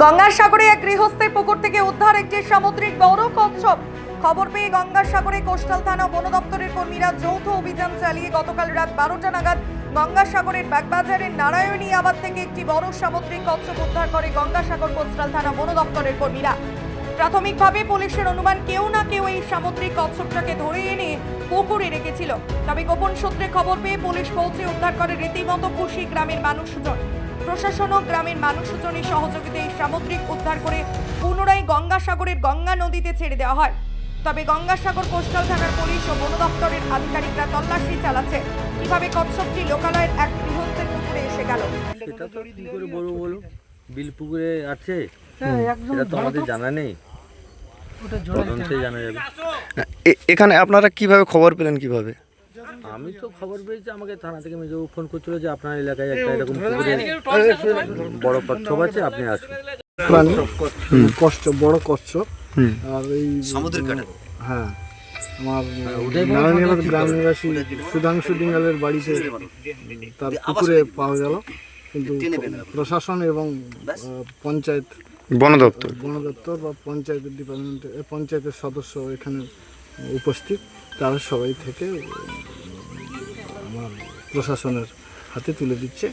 গঙ্গাসাগরে এক গৃহস্থের পুকুর থেকে উদ্ধার একটি সামুদ্রিক বড় কচ্ছপ। খবর পেয়ে গঙ্গাসাগরে কোস্টাল থানা বন দপ্তরের কর্মীরা যৌথ অভিযান চালিয়ে গতকাল রাত 12টা নাগাদ গঙ্গাসাগরের বাগবাজারের নারায়ণী আবাদ থেকে একটি বড় সামুদ্রিক কচ্ছপ উদ্ধার করে গঙ্গাসাগর কোস্টাল থানা বন দপ্তরের কর্মীরা। প্রাথমিকভাবে পুলিশের অনুমান কেউ না কেউ এই সামুদ্রিক কচ্ছপটাকে ধরে এনে পুকুরে রেখেছিল। তবে গোপন সূত্রে খবর পেয়ে পুলিশ পৌঁছে উদ্ধার করে রীতিমতো খুশি গ্রামের মানুষজন। প্রশাসন ও গ্রামের মানুষজনের সহযোগিতায় এই সামুদ্রিক উদ্ধার করে পুনরায় গঙ্গাসাগরের গঙ্গা নদীতে ছেড়ে দেওয়া হয়। তবে গঙ্গাসাগর কোস্টাল থানার পুলিশ ও বন দপ্তরের আধিকারিকরা তল্লাশি চালাচ্ছে কিভাবে কচ্ছপটি লোকালয়ের এক বৃহত্তর পুকুরে এসে গেল। এটা তো কি করে বলো বিল পুকুরে আছে, এটা তো আমাদের জানা নেই, তদন্তে জানা যাবে। এখানে আপনারা কিভাবে খবর পেলেন? কিভাবে? আমি তো খবর পেয়েছি, আমাকে থানা থেকে মেজো ফোন করছিল যে আপনার এলাকায় একটা এরকম পুকুরে বড় কচ্ছপ আছে, আপনি আসুন। বড় কচ্ছপ আর এই সামুদ্রিক কাঁটা। হ্যাঁ, আমার নারায়ণীবাদ গ্রাম নিবাসী সুধাংশু ডিঙ্গালের বাড়িতে তার পুকুরে পাওয়া গেল, কিন্তু প্রশাসন এবং পঞ্চায়েত বন দপ্তর বা পঞ্চায়েতের ডিপার্টমেন্টে পঞ্চায়েতের সদস্য এখানে উপস্থিত, তারা সবাই থেকে আমার প্রশাসনের হাতে তুলে দিচ্ছে।